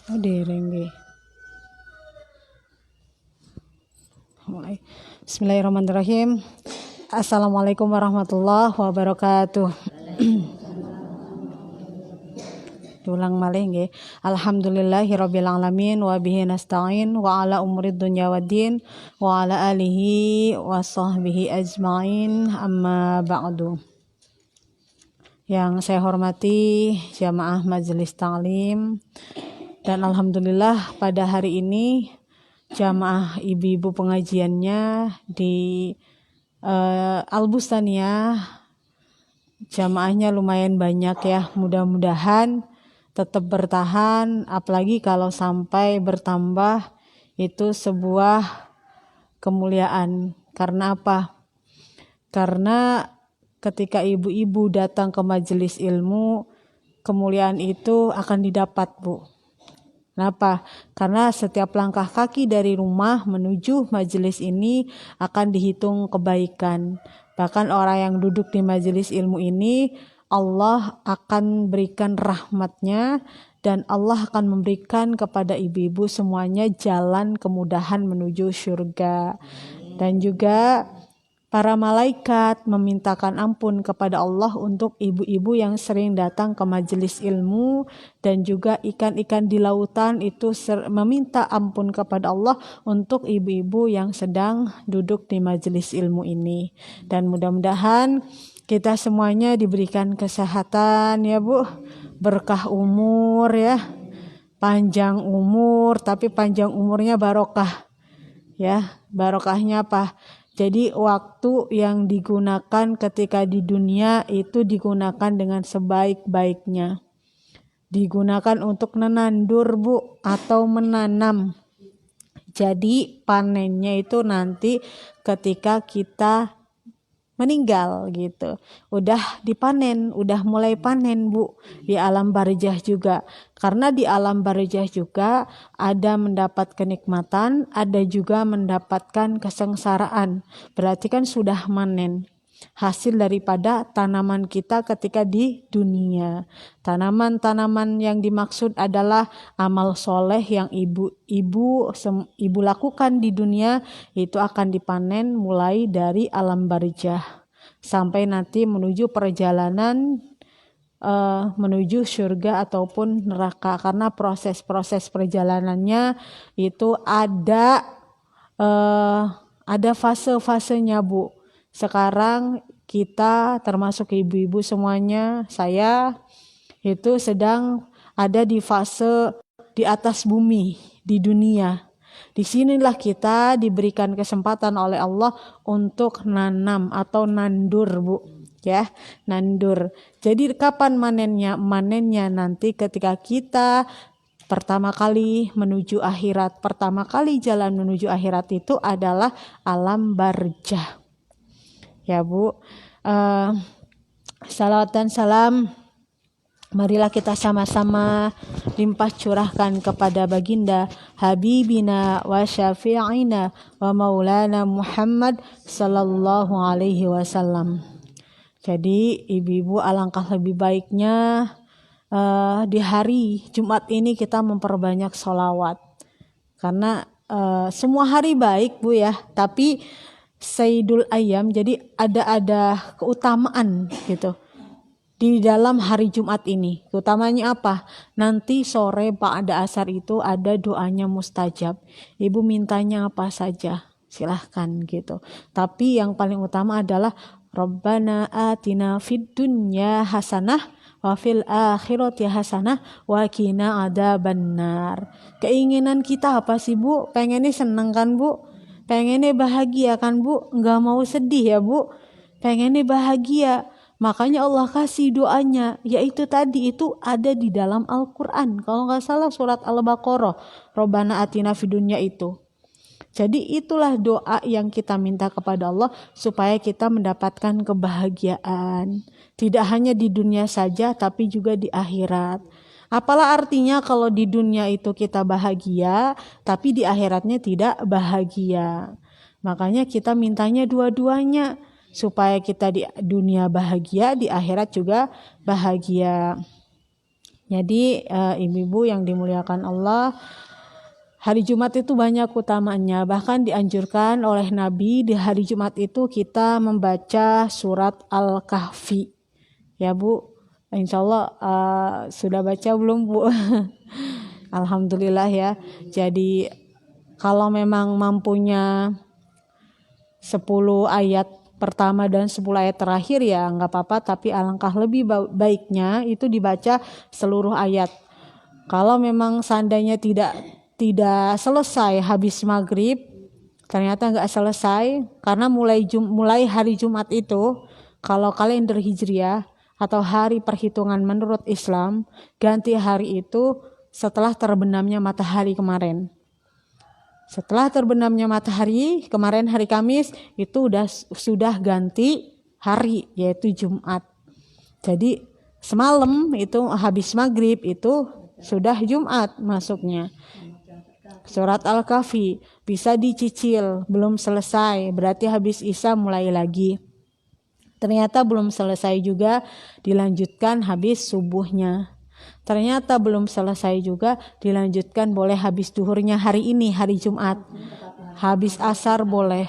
Direngge. Mulai. Bismillahirrahmanirrahim. Assalamualaikum warahmatullahi wabarakatuh. Ulang malih nggih. Alhamdulillahirabbil alamin wa bihi nasta'in wa ala umurid dunya waddin wa ala alihi wa sahbihi ajmain amma ba'du. Yang saya hormati jamaah Majelis Ta'lim, dan alhamdulillah pada hari ini jamaah ibu-ibu pengajiannya di Al-Bustaniyah, jamaahnya lumayan banyak ya. Mudah-mudahan tetap bertahan, apalagi kalau sampai bertambah itu sebuah kemuliaan. Karena apa? Karena ketika ibu-ibu datang ke majelis ilmu, kemuliaan itu akan didapat, Bu. Kenapa? Karena setiap langkah kaki dari rumah menuju majelis ini akan dihitung kebaikan. Bahkan orang yang duduk di majelis ilmu ini, Allah akan berikan rahmatnya, dan Allah akan memberikan kepada ibu-ibu semuanya jalan kemudahan menuju surga. Dan juga para malaikat memintakan ampun kepada Allah untuk ibu-ibu yang sering datang ke majelis ilmu, dan juga ikan-ikan di lautan itu meminta ampun kepada Allah untuk ibu-ibu yang sedang duduk di majelis ilmu ini. Dan mudah-mudahan kita semuanya diberikan kesehatan ya Bu, berkah umur ya, panjang umur, tapi panjang umurnya barokah ya. Barokahnya apa? Jadi waktu yang digunakan ketika di dunia itu digunakan dengan sebaik-baiknya. Digunakan untuk menandur Bu, atau menanam. Jadi panennya itu nanti ketika kita meninggal gitu. Udah dipanen, udah mulai panen Bu di alam barzah juga. Karena di alam barzah juga ada mendapat kenikmatan, ada juga mendapatkan kesengsaraan. Berarti kan sudah manen hasil daripada tanaman kita ketika di dunia. Tanaman-tanaman yang dimaksud adalah amal soleh yang ibu lakukan di dunia, itu akan dipanen mulai dari alam barzah sampai nanti menuju perjalanan menuju surga ataupun neraka. Karena proses-proses perjalanannya itu ada fase-fasenya Bu. Sekarang kita termasuk ibu-ibu semuanya, saya itu sedang ada di fase di atas bumi, di dunia. Disinilah kita diberikan kesempatan oleh Allah untuk nanam atau nandur Bu, ya, nandur. Jadi kapan manennya? Manennya nanti ketika kita pertama kali menuju akhirat. Pertama kali jalan menuju akhirat itu adalah alam barzah. Ya Bu, salawat dan salam marilah kita sama-sama limpah curahkan kepada baginda Habibina wa syafi'ina wa maulana Muhammad sallallahu alaihi wasallam. Jadi ibu-ibu, alangkah lebih baiknya di hari Jumat ini kita memperbanyak sholawat. Karena semua hari baik Bu ya, tapi Sayyidul Ayyam, jadi ada keutamaan gitu di dalam hari Jumat ini. Keutamanya apa? Nanti sore ba'da asar itu ada doanya mustajab. Ibu mintanya apa saja, silahkan gitu. Tapi yang paling utama adalah Rabbana atina fid dunya hasanah wa fil akhirati hasanah wa qina adzabannar. Keinginan kita apa sih Bu? Pengennya seneng kan Bu? Pengennya bahagia kan Bu? Enggak mau sedih ya Bu? Pengennya bahagia. Makanya Allah kasih doanya, yaitu tadi itu ada di dalam Al-Quran. Kalau nggak salah surat Al-Baqarah, Rabbana atina fid dunya itu. Jadi itulah doa yang kita minta kepada Allah supaya kita mendapatkan kebahagiaan. Tidak hanya di dunia saja, tapi juga di akhirat. Apalah artinya kalau di dunia itu kita bahagia, tapi di akhiratnya tidak bahagia. Makanya kita mintanya dua-duanya, supaya kita di dunia bahagia, di akhirat juga bahagia. Jadi ibu-ibu yang dimuliakan Allah, hari Jumat itu banyak utamaannya. Bahkan dianjurkan oleh Nabi di hari Jumat itu kita membaca surat Al-Kahfi. Ya Bu, insya Allah sudah baca belum Bu? Alhamdulillah ya. Jadi kalau memang mampunya 10 ayat pertama dan 10 ayat terakhir ya nggak apa-apa, tapi alangkah lebih baiknya itu dibaca seluruh ayat. Kalau memang seandainya tidak selesai habis maghrib, ternyata nggak selesai karena mulai hari Jumat itu, kalau kalender Hijriah atau hari perhitungan menurut Islam, ganti hari itu setelah terbenamnya matahari kemarin. Setelah terbenamnya matahari kemarin hari Kamis itu sudah ganti hari, yaitu Jumat. Jadi semalam itu habis maghrib itu sudah Jumat masuknya. Surat Al-Kahfi bisa dicicil, belum selesai, berarti habis Isya mulai lagi. Ternyata belum selesai juga, dilanjutkan habis subuhnya. Ternyata belum selesai juga, dilanjutkan boleh habis duhurnya hari ini, hari Jumat. Habis asar boleh.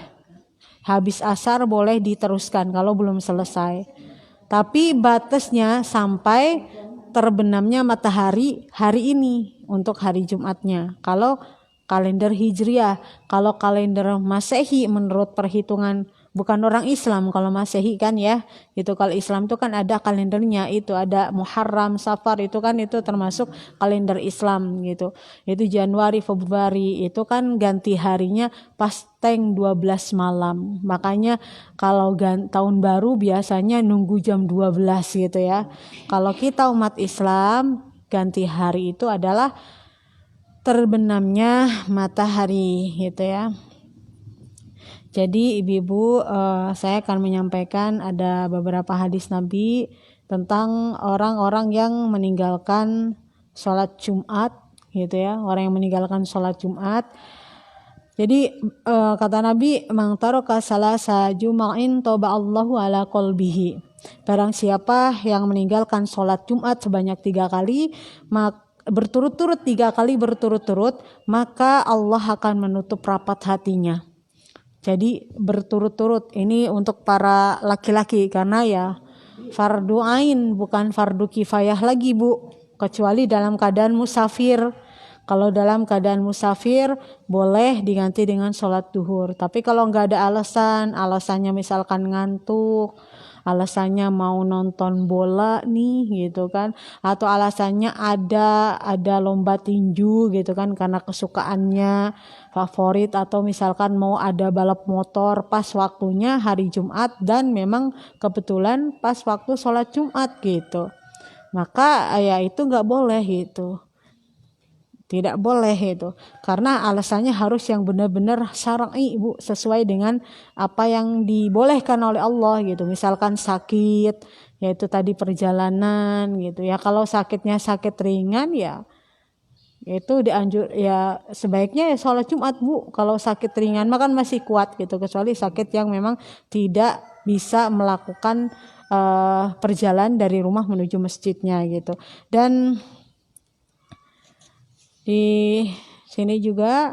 Habis asar boleh diteruskan kalau belum selesai. Tapi batasnya sampai terbenamnya matahari hari ini untuk hari Jumatnya. Kalau kalender Hijriah, kalau kalender Masehi menurut perhitungan bukan orang Islam, kalau Masehi kan ya, itu kalau Islam itu kan ada kalendernya, itu ada Muharram, Safar, itu kan itu termasuk kalender Islam gitu. Itu Januari, Februari, itu kan ganti harinya pas teng 12 malam. Makanya kalau tahun baru biasanya nunggu jam 12 gitu ya. Kalau kita umat Islam, ganti hari itu adalah terbenamnya matahari gitu ya. Jadi ibu-ibu, saya akan menyampaikan ada beberapa hadis Nabi tentang orang-orang yang meninggalkan sholat Jumat gitu ya, orang yang meninggalkan sholat Jumat. Jadi kata Nabi, "Man taraka salasa juma'in taba'allahu ala qalbihi." Barang siapa yang meninggalkan sholat Jumat sebanyak 3 kali, berturut-turut 3 kali berturut-turut, maka Allah akan menutup rapat hatinya. Jadi berturut-turut ini untuk para laki-laki karena ya fardu ain bukan fardu kifayah lagi Bu, kecuali dalam keadaan musafir. Kalau dalam keadaan musafir boleh diganti dengan sholat duhur. Tapi kalau nggak ada alasannya misalkan ngantuk, alasannya mau nonton bola nih gitu kan, atau alasannya ada lomba tinju gitu kan karena kesukaannya favorit, atau misalkan mau ada balap motor pas waktunya hari Jumat dan memang kebetulan pas waktu sholat Jumat gitu, maka ya itu nggak boleh gitu. Tidak boleh itu, karena alasannya harus yang benar-benar syar'i Bu, sesuai dengan apa yang dibolehkan oleh Allah gitu. Misalkan sakit, yaitu tadi perjalanan gitu ya. Kalau sakitnya sakit ringan ya itu ya sebaiknya ya sholat Jumat Bu. Kalau sakit ringan makan masih kuat gitu, kecuali sakit yang memang tidak bisa melakukan perjalanan dari rumah menuju masjidnya gitu. Dan di sini juga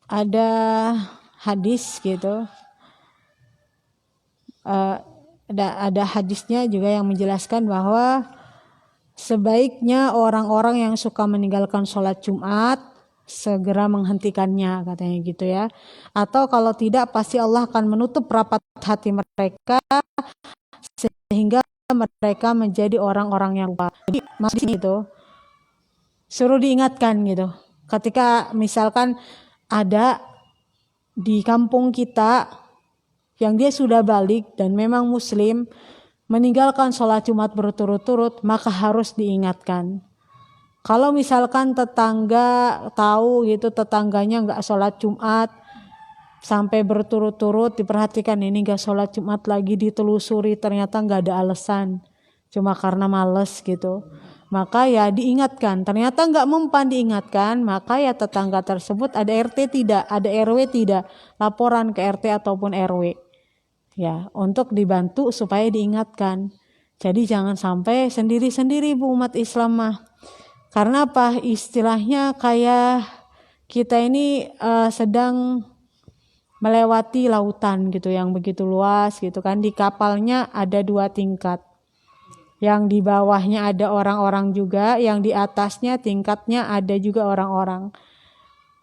ada hadis gitu, ada hadisnya juga yang menjelaskan bahwa sebaiknya orang-orang yang suka meninggalkan sholat Jumat segera menghentikannya katanya gitu ya. Atau kalau tidak pasti Allah akan menutup rapat hati mereka sehingga mereka menjadi orang-orang yang lupa. Jadi maksudnya itu suruh diingatkan gitu. Ketika misalkan ada di kampung kita yang dia sudah balik dan memang muslim, meninggalkan sholat Jumat berturut-turut, maka harus diingatkan. Kalau misalkan tetangga tahu gitu, tetangganya nggak sholat Jumat sampai berturut-turut, diperhatikan ini nggak sholat Jumat lagi, ditelusuri ternyata nggak ada alasan, cuma karena males gitu. Maka ya diingatkan, ternyata nggak mempan diingatkan, maka ya tetangga tersebut ada RT tidak, ada RW tidak, laporan ke RT ataupun RW ya untuk dibantu supaya diingatkan. Jadi jangan sampai sendiri-sendiri Bu umat Islam mah. Karena apa? Istilahnya kayak kita ini sedang melewati lautan gitu yang begitu luas gitu kan. Di kapalnya ada 2 tingkat. Yang di bawahnya ada orang-orang juga, yang di atasnya tingkatnya ada juga orang-orang.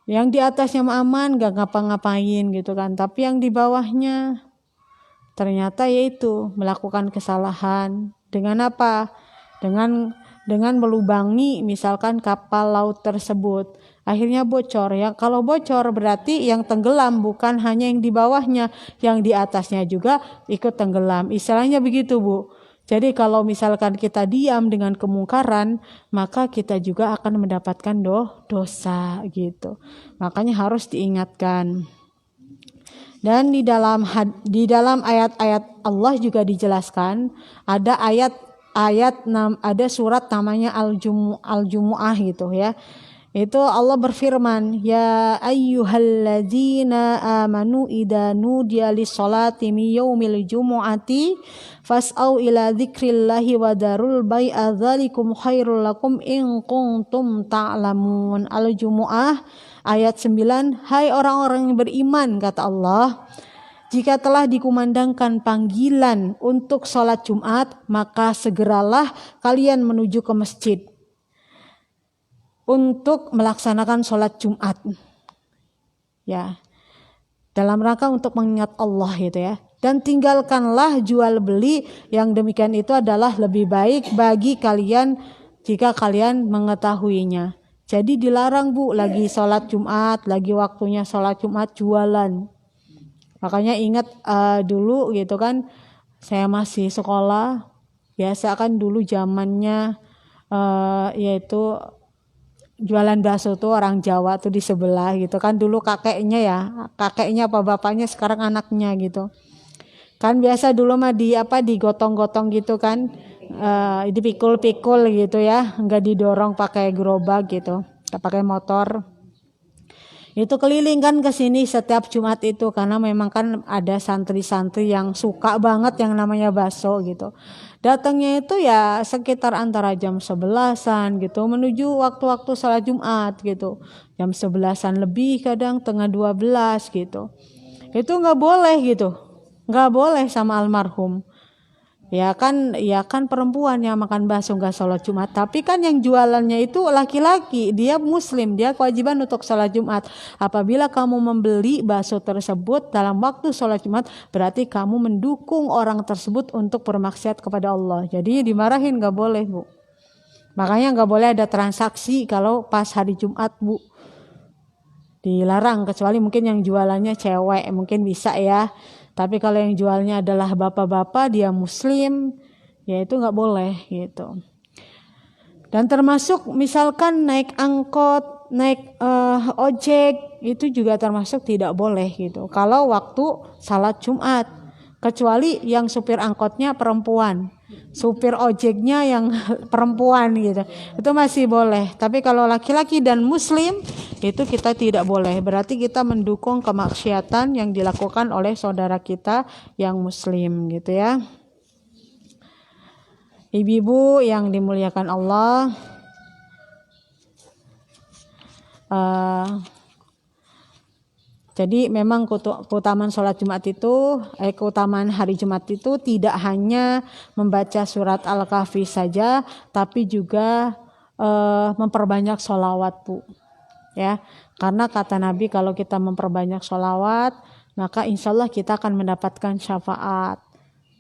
Yang di atasnya aman gak ngapa-ngapain gitu kan. Tapi yang di bawahnya ternyata yaitu melakukan kesalahan. Dengan apa? Dengan melubangi misalkan kapal laut tersebut. Akhirnya bocor ya. Kalau bocor berarti yang tenggelam bukan hanya yang di bawahnya, yang di atasnya juga ikut tenggelam. Istilahnya begitu Bu. Jadi kalau misalkan kita diam dengan kemungkaran, maka kita juga akan mendapatkan dosa gitu. Makanya harus diingatkan. Dan di dalam ayat-ayat Allah juga dijelaskan ada ada surat namanya Al-Jumu'ah gitu ya. Itu Allah berfirman, ya ayyuhalladzina amanu idza nudiya lis-salati min yaumil jumu'ati fas'au ila dzikrillahi wa darul bai'a dzalikum khairul lakum in kuntum ta'lamun. Al-Jumu'ah ayat 9, hai orang-orang yang beriman kata Allah, jika telah dikumandangkan panggilan untuk sholat Jumat, maka segeralah kalian menuju ke masjid untuk melaksanakan sholat Jumat. Ya, dalam rangka untuk mengingat Allah gitu ya. Dan tinggalkanlah jual beli, yang demikian itu adalah lebih baik bagi kalian jika kalian mengetahuinya. Jadi dilarang Bu, lagi sholat Jumat, lagi waktunya sholat Jumat jualan. Makanya ingat dulu gitu kan, saya masih sekolah, biasa kan dulu zamannya yaitu jualan bakso tuh orang Jawa tuh di sebelah gitu kan, dulu kakeknya apa bapaknya, sekarang anaknya gitu. Kan biasa dulu mah digotong-gotong gitu kan, dipikul-pikul gitu ya, enggak didorong pakai gerobak gitu, pakai motor. Itu keliling kan ke sini setiap Jumat itu, karena memang kan ada santri-santri yang suka banget yang namanya bakso gitu. Datangnya itu ya sekitar antara jam 11-an gitu menuju waktu-waktu sholat Jumat gitu. Jam 11-an lebih, kadang tengah 12 gitu. Itu enggak boleh gitu. Enggak boleh sama almarhum. Ya kan perempuan yang makan bakso enggak sholat Jumat. Tapi kan yang jualannya itu laki-laki, dia muslim, dia kewajiban untuk sholat Jumat. Apabila kamu membeli bakso tersebut dalam waktu sholat Jumat, berarti kamu mendukung orang tersebut untuk bermaksiat kepada Allah. Jadi dimarahin, enggak boleh Bu. Makanya enggak boleh ada transaksi kalau pas hari Jumat Bu. Dilarang, kecuali mungkin yang jualannya cewek mungkin bisa ya. Tapi kalau yang jualnya adalah bapak-bapak, dia muslim, ya itu nggak boleh gitu. Dan termasuk misalkan naik angkot, naik ojek, itu juga termasuk tidak boleh gitu. Kalau waktu salat Jumat, kecuali yang supir angkotnya perempuan, supir ojeknya yang perempuan gitu, itu masih boleh. Tapi kalau laki-laki dan muslim, itu kita tidak boleh. Berarti kita mendukung kemaksiatan yang dilakukan oleh saudara kita yang muslim gitu ya. Ibu-ibu yang dimuliakan Allah, jadi memang keutamaan sholat Jumat itu, keutamaan hari Jumat itu tidak hanya membaca surat Al-Kahfi saja, tapi juga memperbanyak sholawat Bu. Ya, karena kata Nabi kalau kita memperbanyak sholawat, maka insya Allah kita akan mendapatkan syafaat.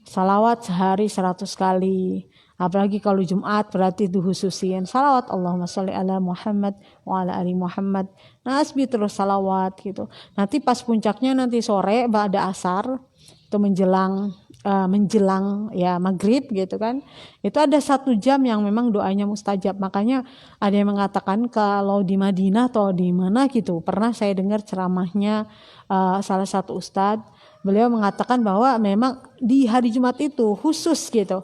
Salawat sehari 100 kali. Apalagi kalau Jumat berarti dikhususin salawat Allahumma sholli ala Muhammad wa ala ali Muhammad. Nasbi terus salawat gitu. Nanti pas puncaknya nanti sore ba'da asar itu menjelang ya maghrib gitu kan. Itu ada 1 jam yang memang doanya mustajab. Makanya ada yang mengatakan kalau di Madinah atau di mana gitu. Pernah saya dengar ceramahnya salah satu ustadz. Beliau mengatakan bahwa memang di hari Jumat itu khusus gitu.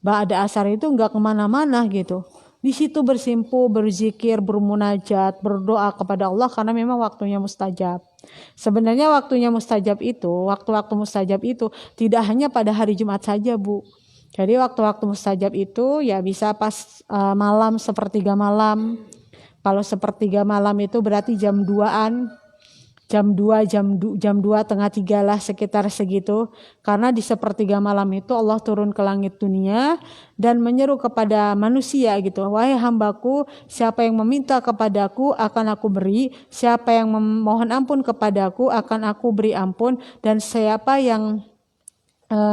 Ba'da asar itu enggak kemana-mana gitu. Di situ bersimpu, berzikir, bermunajat, berdoa kepada Allah karena memang waktunya mustajab. Sebenarnya waktunya mustajab itu, waktu-waktu mustajab itu tidak hanya pada hari Jumat saja Bu. Jadi waktu-waktu mustajab itu ya bisa pas malam, sepertiga malam. Kalau sepertiga malam itu berarti jam 2-an, jam 2, jam 2 tengah 3 lah, sekitar segitu. Karena di sepertiga malam itu Allah turun ke langit dunia dan menyeru kepada manusia gitu. Wahai hambaku, siapa yang meminta kepadaku akan aku beri, siapa yang memohon ampun kepadaku akan aku beri ampun, dan siapa yang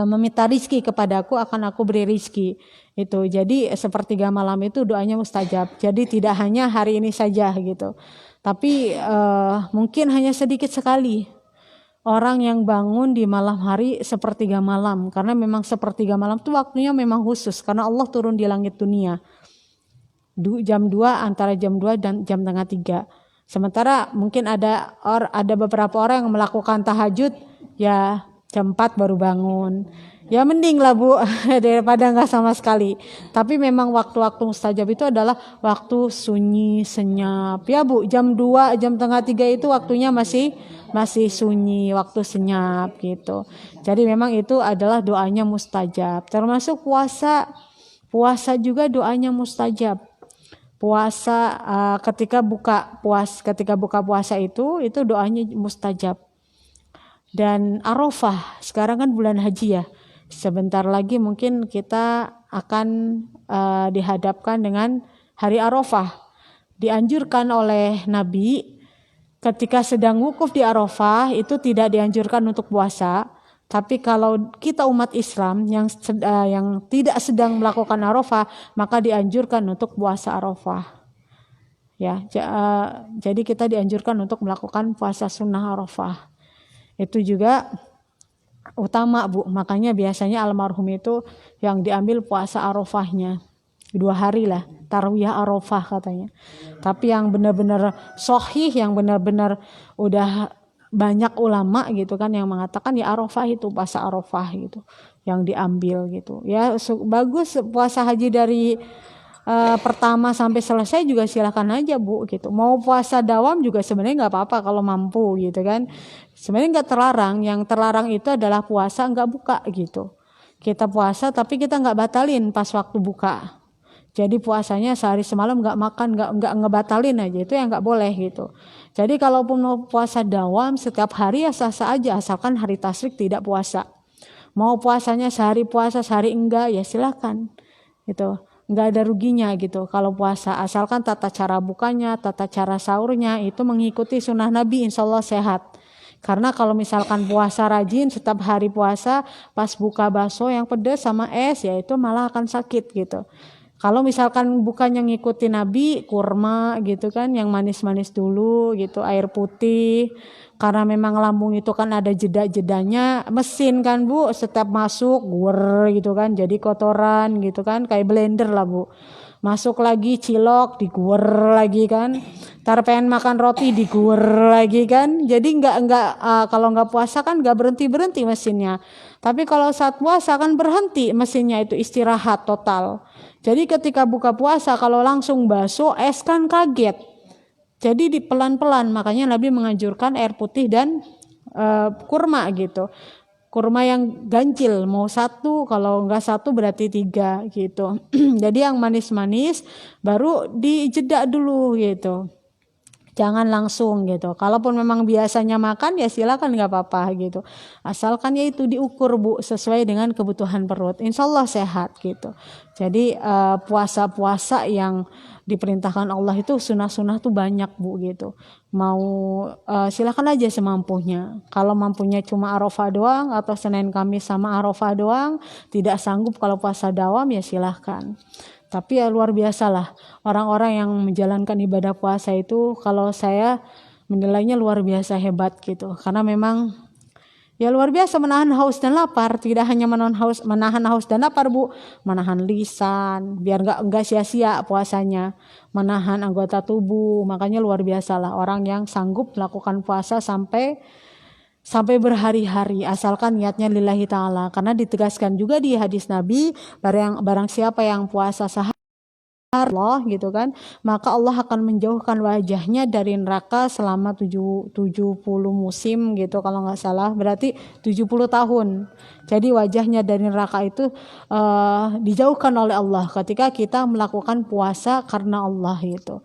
meminta rizki kepadaku akan aku beri rizki. Itu jadi sepertiga malam itu doanya mustajab. Jadi tidak hanya hari ini saja gitu, tapi mungkin hanya sedikit sekali orang yang bangun di malam hari sepertiga malam, karena memang sepertiga malam itu waktunya memang khusus karena Allah turun di langit dunia jam 2, antara jam 2 dan jam tengah 3. Sementara mungkin ada beberapa orang yang melakukan tahajud ya jam 4 baru bangun. Ya mending lah Bu daripada nggak sama sekali. Tapi memang waktu-waktu mustajab itu adalah waktu sunyi, senyap. Ya Bu, jam 2, jam tengah 3 itu waktunya masih sunyi, waktu senyap gitu. Jadi memang itu adalah doanya mustajab. Termasuk puasa. Puasa juga doanya mustajab. Puasa ketika buka puasa itu doanya mustajab. Dan Arafah, sekarang kan bulan haji ya. Sebentar lagi mungkin kita akan dihadapkan dengan hari Arafah. Dianjurkan oleh Nabi ketika sedang wukuf di Arafah itu tidak dianjurkan untuk puasa. Tapi kalau kita umat Islam yang tidak sedang melakukan Arafah, maka dianjurkan untuk puasa Arafah. Ya, jadi kita dianjurkan untuk melakukan puasa sunnah Arafah. Itu juga utama Bu, makanya biasanya almarhum itu yang diambil puasa Arafahnya 2 hari lah, tarwiyah Arafah katanya. Tapi yang benar-benar sahih, yang benar-benar udah banyak ulama gitu kan yang mengatakan ya Arafah itu puasa Arafah gitu yang diambil gitu. Ya bagus puasa haji dari pertama sampai selesai juga silakan aja Bu gitu. Mau puasa dawam juga sebenarnya nggak apa-apa kalau mampu gitu kan. Sebenarnya nggak terlarang. Yang terlarang itu adalah puasa nggak buka gitu. Kita puasa tapi kita nggak batalin pas waktu buka. Jadi puasanya sehari semalam nggak makan, nggak ngebatalin aja, itu yang nggak boleh gitu. Jadi kalaupun mau puasa dawam setiap hari ya sah-sah aja asalkan hari tasyrik tidak puasa. Mau puasanya sehari puasa sehari enggak ya silakan gitu. Nggak ada ruginya gitu kalau puasa, asalkan tata cara bukanya, tata cara sahurnya itu mengikuti sunnah Nabi, insya Allah sehat. Karena kalau misalkan puasa rajin setiap hari puasa pas buka bakso yang pedas sama es ya itu malah akan sakit gitu. Kalau misalkan bukannya ngikuti Nabi, kurma gitu kan yang manis-manis dulu gitu, air putih. Karena memang lambung itu kan ada jeda-jedanya, mesin kan Bu, setiap masuk guer gitu kan, jadi kotoran gitu kan, kayak blender lah Bu. Masuk lagi cilok diguer lagi kan. Tar pengen makan roti diguer lagi kan. Jadi kalau nggak puasa kan nggak berhenti mesinnya. Tapi kalau saat puasa kan berhenti mesinnya, itu istirahat total. Jadi ketika buka puasa kalau langsung bakso es kan kaget. Jadi pelan-pelan, makanya Nabi menganjurkan air putih dan kurma gitu. Kurma yang ganjil, mau 1, kalau enggak 1 berarti 3 gitu. Jadi yang manis-manis baru dijeda dulu gitu. Jangan langsung gitu. Kalaupun memang biasanya makan ya silakan nggak apa-apa gitu. Asalkan ya itu diukur Bu sesuai dengan kebutuhan perut. Insya Allah sehat gitu. Jadi puasa-puasa yang diperintahkan Allah itu sunnah-sunnah tuh banyak Bu gitu. Mau silakan aja semampunya. Kalau mampunya cuma Arafah doang atau Senin Kamis sama Arafah doang, tidak sanggup kalau puasa dawam ya silahkan. Tapi ya luar biasa lah orang-orang yang menjalankan ibadah puasa itu, kalau saya menilainya luar biasa hebat gitu. Karena memang ya luar biasa menahan haus dan lapar. Tidak hanya menahan haus dan lapar Bu, menahan lisan biar enggak sia-sia puasanya, menahan anggota tubuh. Makanya luar biasa lah orang yang sanggup melakukan puasa sampai berhari-hari asalkan niatnya lillahi ta'ala. Karena ditegaskan juga di hadis Nabi, barang siapa yang puasa sehari Allah gitu kan, maka Allah akan menjauhkan wajahnya dari neraka selama 70 musim gitu kalau nggak salah, berarti 70 tahun. Jadi wajahnya dari neraka itu dijauhkan oleh Allah ketika kita melakukan puasa karena Allah gitu.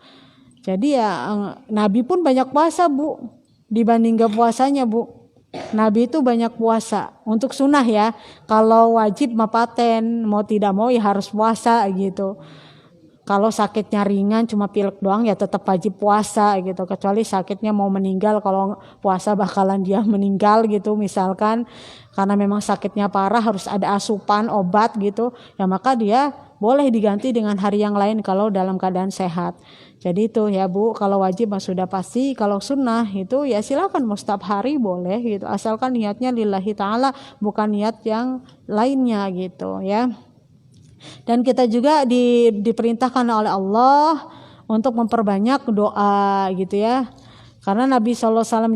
Jadi ya Nabi pun banyak puasa Bu, dibanding gak puasanya Bu. Nabi itu banyak puasa untuk sunnah ya, kalau wajib mapaten, mau tidak mau ya harus puasa gitu. Kalau sakitnya ringan cuma pilek doang ya tetap wajib puasa gitu, kecuali sakitnya mau meninggal, kalau puasa bakalan dia meninggal gitu misalkan, karena memang sakitnya parah harus ada asupan obat gitu ya, maka dia boleh diganti dengan hari yang lain kalau dalam keadaan sehat. Jadi itu ya Bu, kalau wajib sudah pasti, kalau sunnah itu ya silakan mau setiap hari boleh gitu, asalkan niatnya lillahi ta'ala, bukan niat yang lainnya gitu ya. Dan kita juga diperintahkan oleh Allah untuk memperbanyak doa gitu ya. Karena Nabi SAW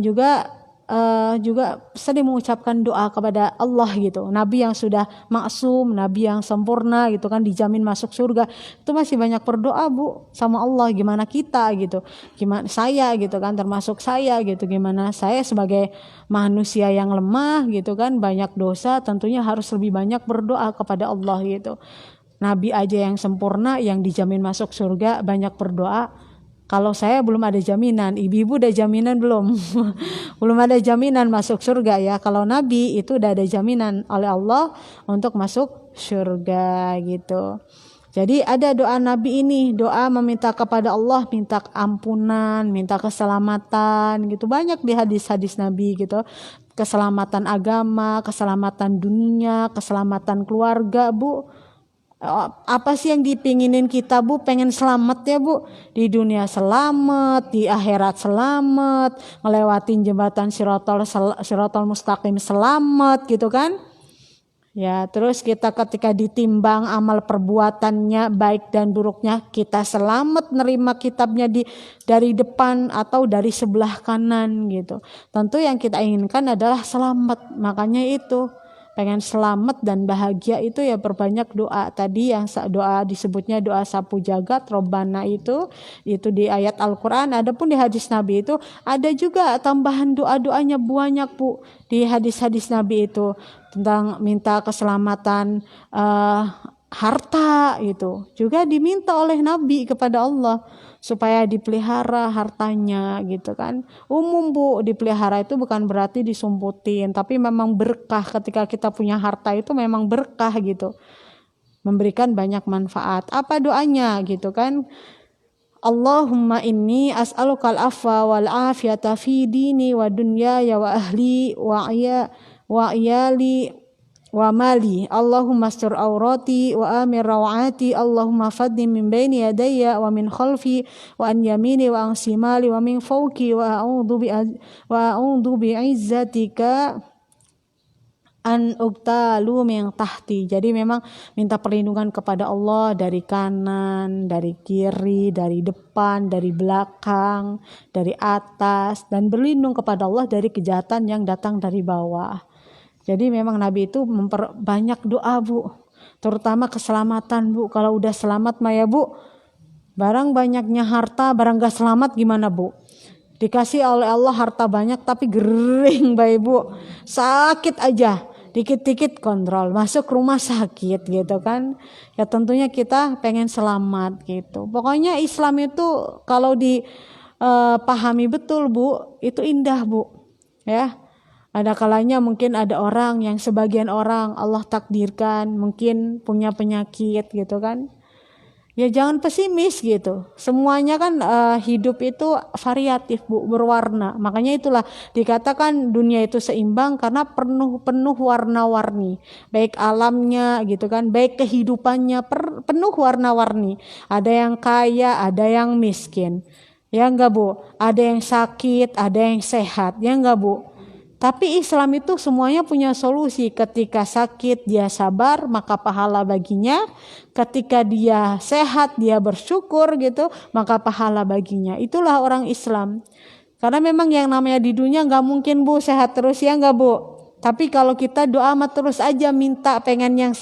juga sering mengucapkan doa kepada Allah gitu. Nabi yang sudah maksum, Nabi yang sempurna gitu kan, dijamin masuk surga, itu masih banyak berdoa Bu sama Allah. Gimana kita gitu, gimana saya gitu kan, termasuk saya gitu, gimana saya sebagai manusia yang lemah gitu kan, banyak dosa, tentunya harus lebih banyak berdoa kepada Allah gitu. Nabi aja yang sempurna, yang dijamin masuk surga, banyak berdoa. Kalau saya belum ada jaminan, ibu-ibu udah jaminan belum? Belum ada jaminan masuk surga ya. Kalau Nabi itu udah ada jaminan oleh Allah untuk masuk surga gitu. Jadi ada doa Nabi ini, doa meminta kepada Allah, minta ampunan, minta keselamatan gitu. Banyak di hadis-hadis Nabi gitu. Keselamatan agama, keselamatan dunia, keselamatan keluarga Bu. Apa sih yang dipinginin kita Bu? Pengen selamat ya Bu, di dunia selamat, di akhirat selamat, ngelewatin jembatan Shiratal Mustaqim selamat gitu kan ya. Terus kita ketika ditimbang amal perbuatannya baik dan buruknya, kita selamat nerima kitabnya dari depan atau dari sebelah kanan gitu. Tentu yang kita inginkan adalah selamat, makanya itu pengen selamat dan bahagia itu ya perbanyak doa. Tadi yang doa disebutnya doa sapu jagat Robbana itu di ayat Al-Quran. Adapun di hadis Nabi itu ada juga tambahan doa-doanya banyak Bu, di hadis-hadis Nabi itu tentang minta keselamatan harta, itu juga diminta oleh Nabi kepada Allah supaya dipelihara hartanya gitu kan. Umum Bu, dipelihara itu bukan berarti disumputin, tapi memang berkah. Ketika kita punya harta itu memang berkah gitu, memberikan banyak manfaat. Apa doanya gitu kan? Allahumma inni as'alukal afwa wal afiyata fi dini wa dunyaya wa ahli wa iyali wa mali. Allahumma astur aurati wa amir rawati. Allahumma fadni min baini yadayya wa min khalfi wa an yamini wa an simali wa min fawki wa a'udhu bi'izzatika an uktalu min tahti. Jadi memang minta perlindungan kepada Allah dari kanan, dari kiri, dari depan, dari belakang, dari atas, dan berlindung kepada Allah dari kejahatan yang datang dari bawah. Jadi memang Nabi itu memperbanyak doa Bu, terutama keselamatan Bu. Kalau udah selamat mah ya Bu, barang banyaknya harta, barang gak selamat gimana Bu? Dikasih oleh Allah harta banyak tapi gering baik Bu, sakit aja, dikit-dikit kontrol, masuk rumah sakit gitu kan. Ya tentunya kita pengen selamat gitu. Pokoknya Islam itu kalau dipahami betul Bu, itu indah Bu ya. Ada kalanya mungkin ada orang yang sebagian orang Allah takdirkan mungkin punya penyakit gitu kan. Ya jangan pesimis gitu. Semuanya kan hidup itu variatif Bu, berwarna. Makanya itulah dikatakan dunia itu seimbang karena penuh warna-warni. Baik alamnya gitu kan, baik kehidupannya penuh warna-warni. Ada yang kaya, ada yang miskin. Ya enggak Bu? Ada yang sakit, ada yang sehat. Ya enggak Bu? Tapi Islam itu semuanya punya solusi. Ketika sakit dia sabar, maka pahala baginya. Ketika dia sehat dia bersyukur gitu, maka pahala baginya. Itulah orang Islam. Karena memang yang namanya di dunia gak mungkin Bu sehat terus ya enggak Bu? Tapi kalau kita doa mah terus aja minta, pengen yang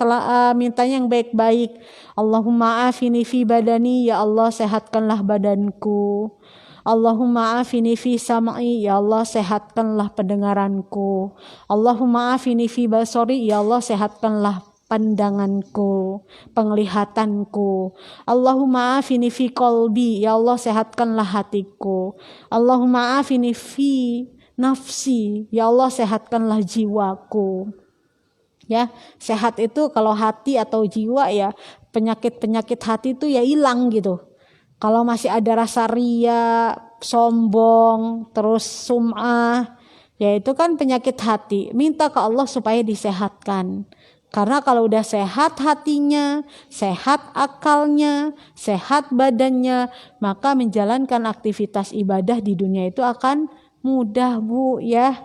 mintanya yang baik-baik. Allahumma afini fi badani, ya Allah sehatkanlah badanku. Allahumma afini fi sam'i, ya Allah sehatkanlah pendengaranku. Allahumma afini fi basari, ya Allah sehatkanlah pandanganku, penglihatanku. Allahumma afini fi qalbi, ya Allah sehatkanlah hatiku. Allahumma afini fi nafsi, ya Allah sehatkanlah jiwaku. Ya, sehat itu kalau hati atau jiwa ya, penyakit-penyakit hati itu ya hilang gitu. Kalau masih ada rasa ria, sombong, terus sum'ah, ya itu kan penyakit hati. Minta ke Allah supaya disehatkan. Karena kalau udah sehat hatinya, sehat akalnya, sehat badannya, maka menjalankan aktivitas ibadah di dunia itu akan mudah, Bu, ya.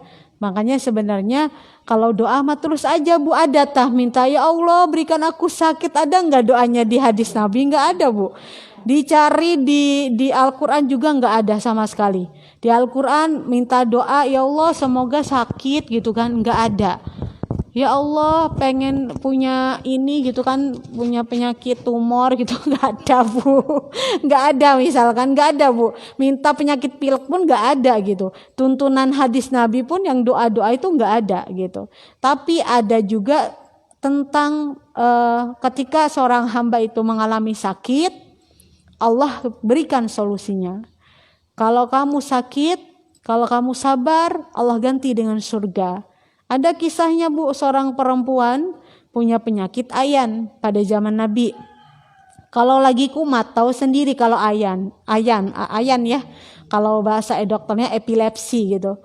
Makanya sebenarnya kalau doa mah terus aja, Bu, ada tah minta, ya Allah berikan aku sakit, ada enggak doanya di hadis Nabi? Enggak ada, Bu. Dicari di Al-Qur'an juga enggak ada sama sekali. Di Al-Qur'an minta doa, ya Allah semoga sakit gitu kan, enggak ada. Ya Allah pengen punya ini gitu kan, punya penyakit tumor gitu, nggak ada, Bu. Nggak ada misalkan, nggak ada, Bu. Minta penyakit pilek pun nggak ada gitu. Tuntunan hadis Nabi pun yang doa-doa itu nggak ada gitu. Tapi ada juga tentang ketika seorang hamba itu mengalami sakit, Allah berikan solusinya. Kalau kamu sakit, kalau kamu sabar, Allah ganti dengan surga. Ada kisahnya, Bu, seorang perempuan punya penyakit ayan pada zaman Nabi. Kalau lagi kumat, tahu sendiri kalau ayan ya. Kalau bahasa dokternya epilepsi gitu.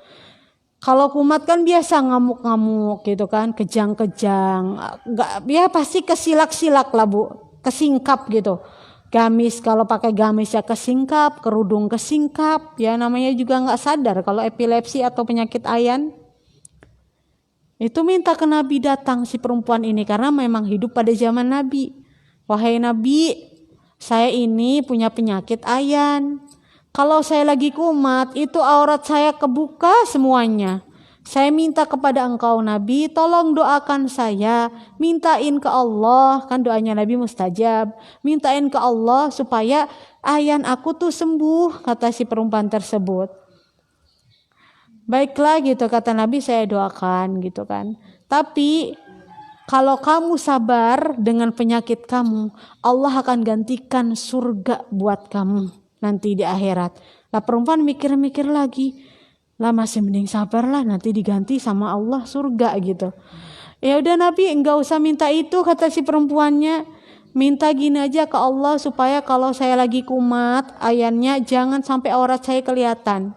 Kalau kumat kan biasa ngamuk-ngamuk gitu kan, kejang-kejang. Enggak, ya pasti kesilak-silak lah, Bu, kesingkap gitu. Gamis, kalau pakai gamis ya kesingkap, kerudung kesingkap, ya namanya juga enggak sadar kalau epilepsi atau penyakit ayan. Itu minta ke Nabi datang si perempuan ini karena memang hidup pada zaman Nabi. Wahai Nabi, saya ini punya penyakit ayan. Kalau saya lagi kumat, itu aurat saya kebuka semuanya. Saya minta kepada engkau Nabi, tolong doakan saya. Mintain ke Allah, kan doanya Nabi mustajab. Mintain ke Allah supaya ayan aku tuh sembuh, kata si perempuan tersebut. Baiklah gitu kata Nabi, saya doakan gitu kan. Tapi kalau kamu sabar dengan penyakit kamu, Allah akan gantikan surga buat kamu nanti di akhirat. Lah perempuan mikir-mikir lagi, lah masih mending sabar lah, nanti diganti sama Allah surga gitu. Ya udah Nabi, enggak usah minta itu, kata si perempuannya. Minta gini aja ke Allah supaya kalau saya lagi kumat, ayannya jangan sampai aurat saya kelihatan.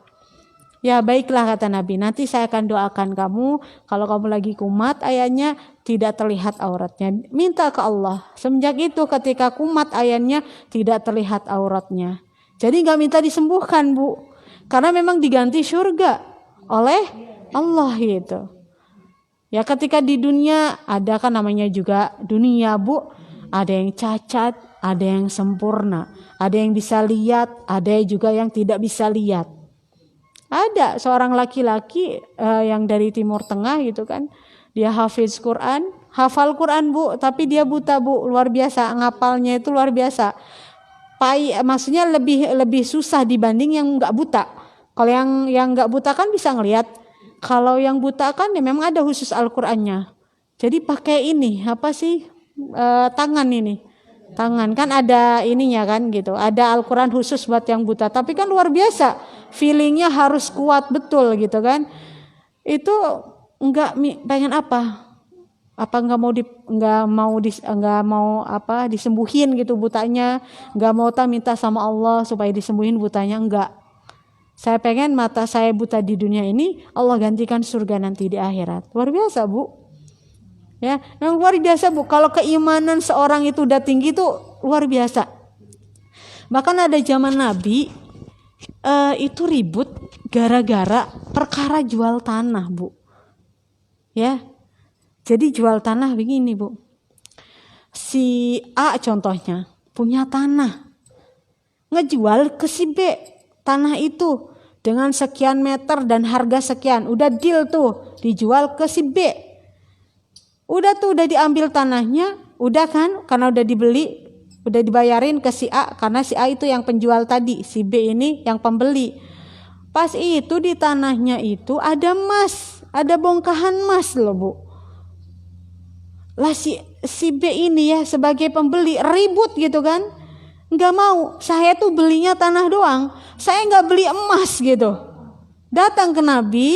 Ya baiklah kata Nabi, nanti saya akan doakan kamu kalau kamu lagi kumat ayahnya tidak terlihat auratnya. Minta ke Allah. Semenjak itu ketika kumat ayahnya tidak terlihat auratnya. Jadi gak minta disembuhkan, Bu. Karena memang diganti surga oleh Allah gitu. Ya ketika di dunia ada kan namanya juga dunia, Bu. Ada yang cacat, ada yang sempurna. Ada yang bisa lihat, ada juga yang tidak bisa lihat. Ada seorang laki-laki yang dari Timur Tengah gitu kan. Dia hafiz Quran, hafal Quran, Bu, tapi dia buta, Bu. Luar biasa, ngapalnya itu luar biasa. Maksudnya lebih susah dibanding yang enggak buta. Kalau yang enggak buta kan bisa ngelihat. Kalau yang buta kan ya memang ada khusus Al-Qur'annya. Jadi pakai ini, apa sih? Tangan ini. Tangan kan ada ininya kan gitu. Ada Al-Quran khusus buat yang buta. Tapi kan luar biasa. Feelingnya harus kuat betul gitu kan. Itu enggak pengen apa? Apa enggak mau disembuhin gitu butanya? Enggak mau minta sama Allah supaya disembuhin butanya, enggak. Saya pengen mata saya buta di dunia ini, Allah gantikan surga nanti di akhirat. Luar biasa, Bu. Ya, yang luar biasa, Bu. Kalau keimanan seorang itu udah tinggi tuh luar biasa. Bahkan ada zaman Nabi itu ribut gara-gara perkara jual tanah, Bu. Ya. Jadi jual tanah begini, Bu. Si A contohnya punya tanah. Ngejual ke si B tanah itu. dengan sekian meter dan harga sekian. Udah deal tuh, dijual ke si B. Udah tuh, udah diambil tanahnya, udah kan, karena udah dibeli, udah dibayarin ke si A, karena si A itu yang penjual tadi, si B ini yang pembeli. Pas itu di tanahnya itu ada emas, ada bongkahan emas loh Bu. Lah si B ini ya sebagai pembeli ribut gitu kan. Nggak mau, saya tuh belinya tanah doang, saya nggak beli emas gitu. Datang ke Nabi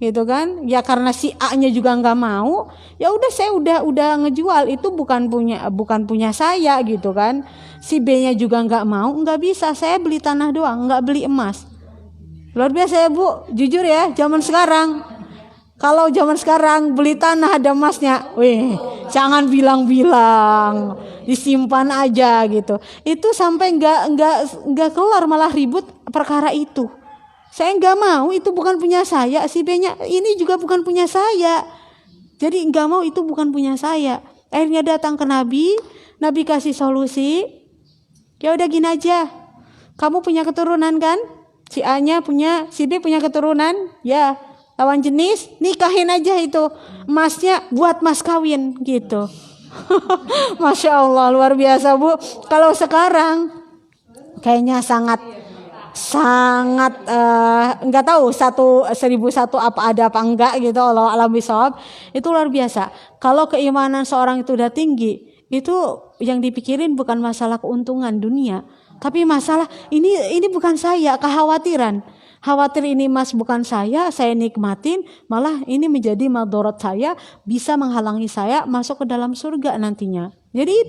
gitu kan, ya karena si A-nya juga nggak mau, ya udah saya udah ngejual, itu bukan punya saya gitu kan. Si B-nya juga nggak mau, nggak bisa, saya beli tanah doang, nggak beli emas. Luar biasa ya Bu, jujur ya, zaman sekarang. Kalau zaman sekarang beli tanah ada emasnya, wih, jangan bilang-bilang, disimpan aja gitu. Itu sampai nggak kelar, malah ribut perkara itu. Saya nggak mau, itu bukan punya saya. Si B-nya ini juga bukan punya saya. Jadi nggak mau, itu bukan punya saya. Akhirnya datang ke Nabi, Nabi kasih solusi. Ya udah gini aja, kamu punya keturunan kan? Si A-nya punya, si B punya keturunan, ya. Lawan jenis, nikahin aja itu emasnya buat mas kawin gitu. Masya Allah, luar biasa Bu. Kalau sekarang kayaknya sangat nggak tahu 1001 apa ada apa enggak gitu. Allah alam bisawab, itu luar biasa. Kalau keimanan seorang itu udah tinggi, itu yang dipikirin bukan masalah keuntungan dunia, tapi masalah ini bukan saya, kekhawatiran. Khawatir ini emas bukan saya nikmatin, malah ini menjadi madharat saya, bisa menghalangi saya masuk ke dalam surga nantinya. Jadi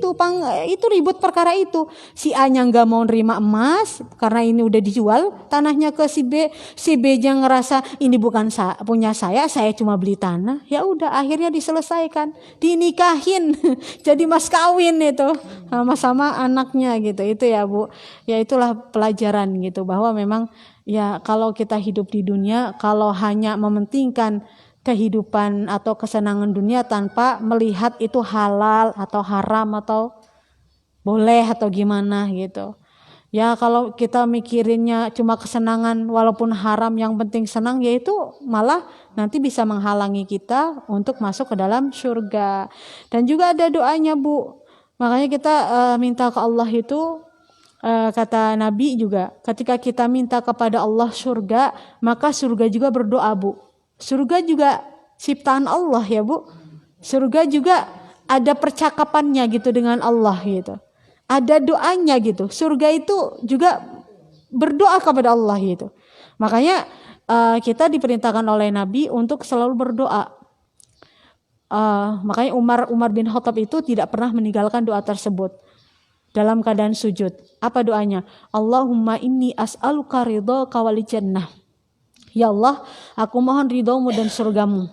itu ribut perkara itu. Si A-nya nggak mau nerima emas karena ini udah dijual tanahnya ke si B. Si B-nya ngerasa ini bukan punya saya cuma beli tanah. Ya udah, akhirnya diselesaikan, dinikahin, jadi mas kawin itu sama-sama anaknya gitu. Itu ya Bu. Ya itulah pelajaran gitu, bahwa memang ya kalau kita hidup di dunia, kalau hanya mementingkan kehidupan atau kesenangan dunia tanpa melihat itu halal atau haram atau boleh atau gimana gitu. Ya kalau kita mikirinnya cuma kesenangan walaupun haram, yang penting senang, ya itu malah nanti bisa menghalangi kita untuk masuk ke dalam surga. Dan juga ada doanya Bu. Makanya kita minta ke Allah itu, kata Nabi juga, ketika kita minta kepada Allah surga, maka surga juga berdoa Bu. Surga juga ciptaan Allah ya Bu. Surga juga ada percakapannya gitu dengan Allah gitu. Ada doanya gitu. Surga itu juga berdoa kepada Allah gitu. Makanya kita diperintahkan oleh Nabi untuk selalu berdoa. Makanya Umar bin Khattab itu tidak pernah meninggalkan doa tersebut dalam keadaan sujud. Apa doanya? Allahumma inni as'aluka ridhaka wal jannah. Ya Allah, aku mohon ridhomu dan surgamu.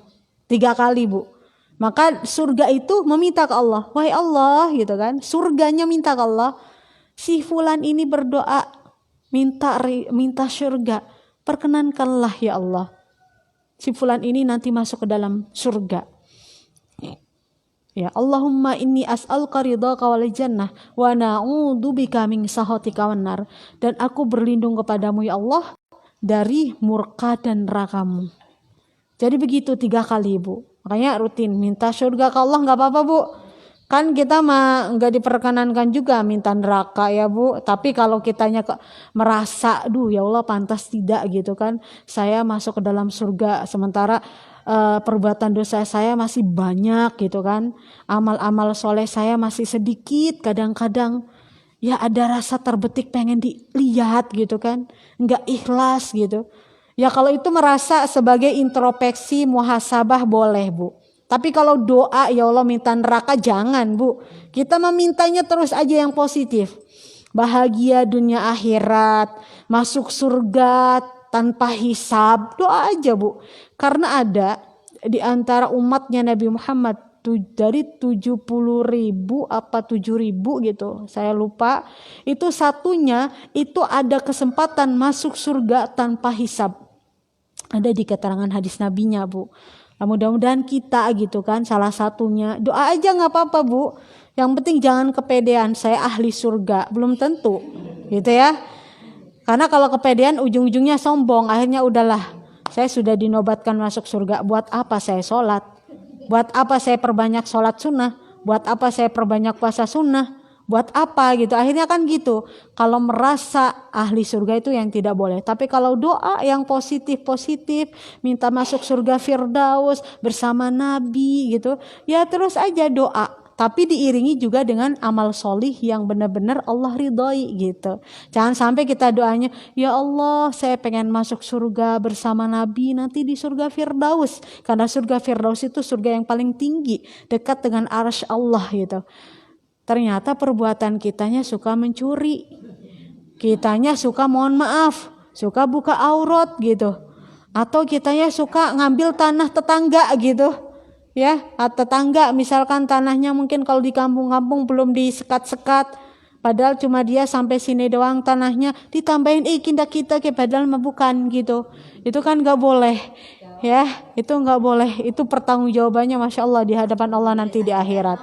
3 kali Bu. Maka surga itu meminta ke Allah, wahai Allah gitu kan. Surganya minta ke Allah. Si fulan ini berdoa minta surga. Perkenankanlah ya Allah, si fulan ini nanti masuk ke dalam surga. Ya Allahumma inni as'aluka ridhaka wal jannah wa na'udzubika min sakhatika wan nar. Dan aku berlindung kepadamu ya Allah dari murka dan neraka-Mu. Jadi begitu 3 kali Bu. Makanya rutin minta surga ke Allah, nggak apa-apa Bu. Kan kita mah nggak diperkenankan juga minta neraka ya Bu. Tapi kalau kitanya merasa, duh ya Allah pantas tidak gitu kan, saya masuk ke dalam surga sementara perbuatan dosa saya masih banyak gitu kan, amal-amal soleh saya masih sedikit, kadang-kadang ya ada rasa terbetik pengen dilihat gitu kan, nggak ikhlas gitu. Ya kalau itu merasa sebagai introspeksi muhasabah boleh Bu. Tapi kalau doa ya Allah minta neraka jangan Bu. Kita memintanya terus aja yang positif. Bahagia dunia akhirat, masuk surga tanpa hisab, doa aja Bu. Karena ada di antara umatnya Nabi Muhammad dari 70.000 apa 7.000 gitu, saya lupa. Itu satunya itu ada kesempatan masuk surga tanpa hisab. Ada di keterangan hadis nabinya Bu. Nah, mudah-mudahan kita gitu kan salah satunya. Doa aja nggak apa-apa Bu. Yang penting jangan kepedean saya ahli surga, belum tentu gitu ya. Karena kalau kepedean ujung-ujungnya sombong, akhirnya udahlah, saya sudah dinobatkan masuk surga, buat apa saya sholat? Buat apa saya perbanyak sholat sunnah? Buat apa saya perbanyak puasa sunnah? Buat apa gitu? Akhirnya kan gitu. Kalau merasa ahli surga itu yang tidak boleh. Tapi kalau doa yang positif-positif, minta masuk surga Firdaus bersama Nabi gitu, ya terus aja doa. Tapi diiringi juga dengan amal solih yang benar-benar Allah ridhoi gitu. Jangan sampai kita doanya, ya Allah saya pengen masuk surga bersama Nabi nanti di surga Firdaus. Karena surga Firdaus itu surga yang paling tinggi, dekat dengan arsy Allah gitu. Ternyata perbuatan kitanya suka mencuri. Kitanya suka mohon maaf, suka buka aurat gitu. Atau kitanya suka ngambil tanah tetangga gitu. Ya, tetangga misalkan tanahnya mungkin kalau di kampung-kampung belum disekat-sekat, padahal cuma dia sampai sini doang tanahnya, ditambahin kinda kita ke padahal bukan gitu. Itu kan nggak boleh, ya, itu nggak boleh. Itu pertanggungjawabannya masya Allah di hadapan Allah nanti di akhirat.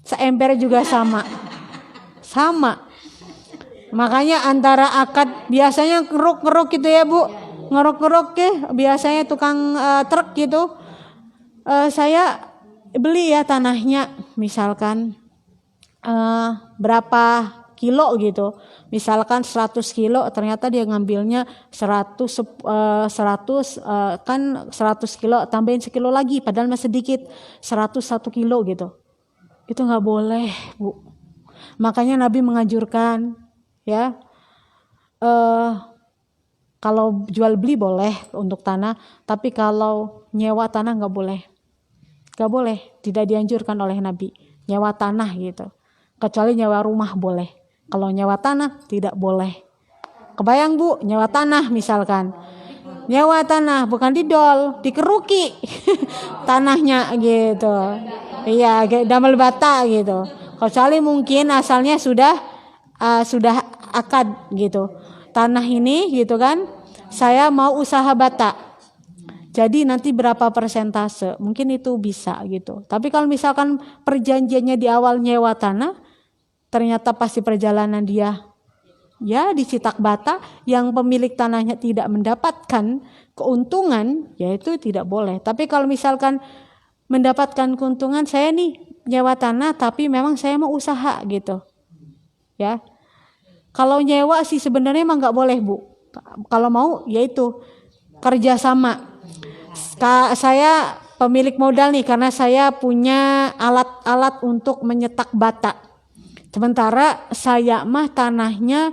Seember juga sama. Makanya antara akad biasanya ngeruk-ngeruk gitu ya Bu, ngeruk-ngeruk ya, biasanya tukang truk gitu. Saya beli ya tanahnya misalkan berapa kilo gitu, misalkan 100 kilo, ternyata dia ngambilnya 100 kan 100 kilo tambahin sekilo lagi padahal masih sedikit, 101 kilo gitu. Itu nggak boleh Bu. Makanya Nabi menganjurkan ya, kalau jual beli boleh untuk tanah, tapi kalau nyewa tanah nggak boleh. Nggak boleh, tidak dianjurkan oleh Nabi nyewa tanah gitu. Kecuali nyewa rumah boleh. Kalau nyewa tanah tidak boleh. Kebayang Bu, nyewa tanah misalkan. Nyewa tanah bukan didol, dikeruki tanahnya gitu. Iya, damel bata gitu. Kecuali mungkin asalnya sudah akad gitu. Tanah ini gitu kan, saya mau usaha bata. Jadi nanti berapa persentase, mungkin itu bisa gitu. Tapi kalau misalkan perjanjiannya di awal nyewa tanah, ternyata pasti perjalanan dia ya dicitak bata, yang pemilik tanahnya tidak mendapatkan keuntungan, ya itu tidak boleh. Tapi kalau misalkan mendapatkan keuntungan, saya nih nyewa tanah tapi memang saya mau usaha gitu. Ya. Kalau nyewa sih sebenarnya emang nggak boleh Bu. Kalau mau yaitu kerjasama. Saya pemilik modal nih karena saya punya alat-alat untuk menyetak bata. Sementara saya mah tanahnya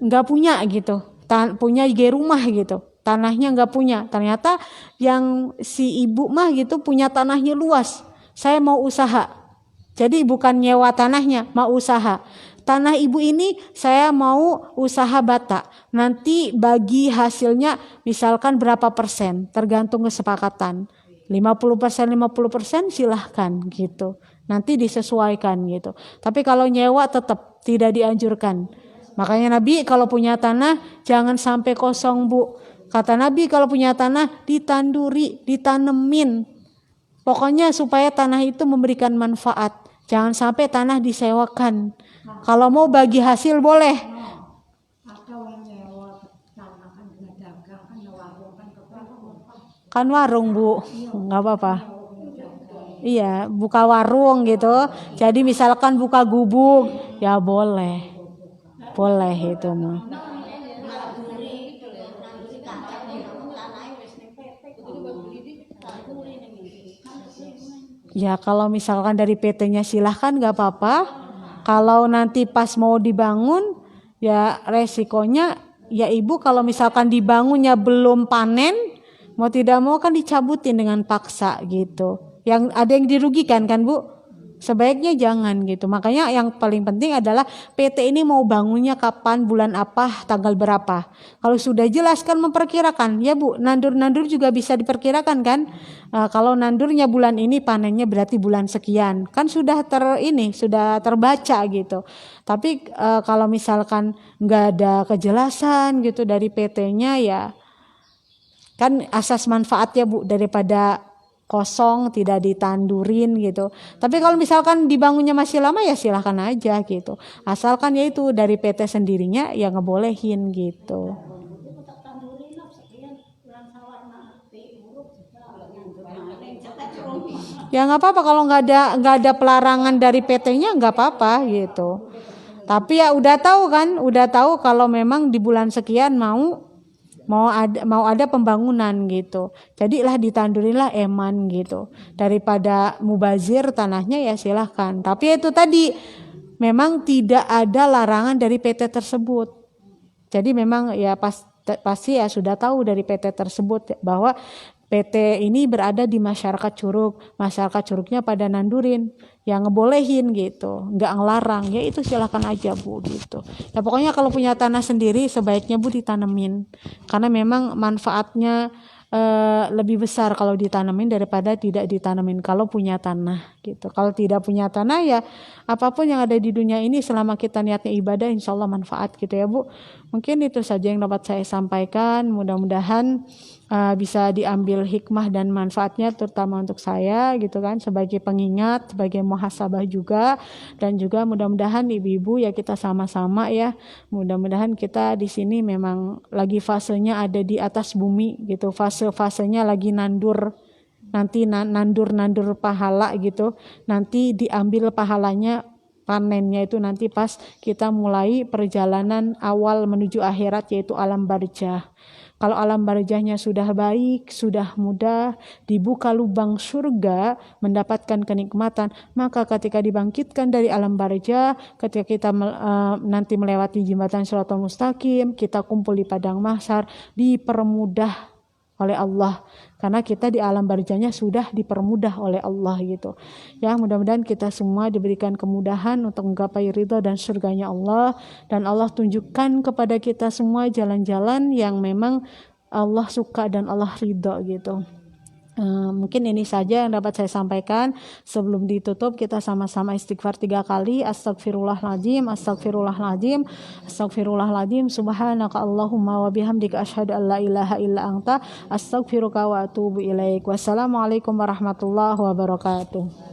nggak punya gitu, punya rumah gitu, tanahnya nggak punya. Ternyata yang si ibu mah gitu punya tanahnya luas. Saya mau usaha. Jadi bukan nyewa tanahnya, mau usaha. Tanah ibu ini saya mau usaha bata. Nanti bagi hasilnya misalkan berapa persen, tergantung kesepakatan. 50% silahkan gitu. Nanti disesuaikan gitu. Tapi kalau nyewa tetap tidak dianjurkan. Makanya Nabi kalau punya tanah jangan sampai kosong Bu. Kata Nabi kalau punya tanah ditanduri, ditanemin. Pokoknya supaya tanah itu memberikan manfaat. Jangan sampai tanah disewakan. Kalau mau bagi hasil boleh. Kan warung Bu, nggak apa-apa. Iya, buka warung gitu. Jadi misalkan buka gubuk, ya boleh. Boleh itu mah. Ya kalau misalkan dari PT-nya silahkan nggak apa-apa. Kalau nanti pas mau dibangun, ya resikonya ya ibu kalau misalkan dibangunnya belum panen, mau tidak mau kan dicabutin dengan paksa gitu. Yang ada yang dirugikan kan Bu? Sebaiknya jangan gitu. Makanya yang paling penting adalah PT ini mau bangunnya kapan, bulan apa, tanggal berapa. Kalau sudah jelas kan memperkirakan. Ya Bu, nandur-nandur juga bisa diperkirakan kan. Kalau nandurnya bulan ini panennya berarti bulan sekian. Kan sudah sudah terbaca gitu. Tapi kalau misalkan nggak ada kejelasan gitu dari PT-nya ya kan asas manfaat ya Bu, daripada kosong, tidak ditandurin gitu. Tapi kalau misalkan dibangunnya masih lama ya silahkan aja gitu. Asalkan ya itu dari PT sendirinya ya ngebolehin gitu. Ya nggak apa-apa kalau nggak ada pelarangan dari PT-nya nggak apa-apa gitu. Tapi ya udah tahu kalau memang di bulan sekian mau ada pembangunan gitu. Jadilah ditandurilah eman gitu. Daripada mubazir tanahnya ya silahkan. Tapi itu tadi memang tidak ada larangan dari PT tersebut. Jadi memang ya pasti ya sudah tahu dari PT tersebut bahwa PT ini berada di masyarakat Curug. Masyarakat Curugnya pada nandurin, yang ngebolehin gitu, nggak ngelarang. Ya itu silakan aja Bu gitu. Ya pokoknya kalau punya tanah sendiri sebaiknya Bu ditanemin. Karena memang manfaatnya lebih besar kalau ditanamin daripada tidak ditanamin kalau punya tanah gitu. Kalau tidak punya tanah ya apapun yang ada di dunia ini selama kita niatnya ibadah insya Allah manfaat gitu ya Bu. Mungkin itu saja yang dapat saya sampaikan. Mudah-mudahan bisa diambil hikmah dan manfaatnya terutama untuk saya gitu kan sebagai pengingat, sebagai muhasabah juga, dan juga mudah-mudahan ibu-ibu ya kita sama-sama ya mudah-mudahan kita di sini memang lagi fasenya ada di atas bumi gitu, fasenya lagi nandur, nanti nandur pahala gitu, nanti diambil pahalanya panennya itu nanti pas kita mulai perjalanan awal menuju akhirat yaitu alam barzah. Kalau alam barzahnya sudah baik, sudah mudah, dibuka lubang surga, mendapatkan kenikmatan, maka ketika dibangkitkan dari alam barzah, ketika kita nanti melewati jembatan Shiratal Mustaqim, kita kumpul di padang mahsyar, dipermudah oleh Allah. Karena kita di alam barzahnya sudah dipermudah oleh Allah gitu. Ya mudah-mudahan kita semua diberikan kemudahan untuk menggapai ridha dan surganya Allah. Dan Allah tunjukkan kepada kita semua jalan-jalan yang memang Allah suka dan Allah ridha gitu. Mungkin ini saja yang dapat saya sampaikan. Sebelum ditutup kita sama-sama istighfar 3 kali. Astagfirullahaladzim, astagfirullahaladzim, astagfirullahaladzim. Subhanaka Allahumma wa bihamdika asyhadu an la ilaha illa anta astaghfiruka wa atubu ilaik. Wassalamualaikum warahmatullahi wabarakatuh.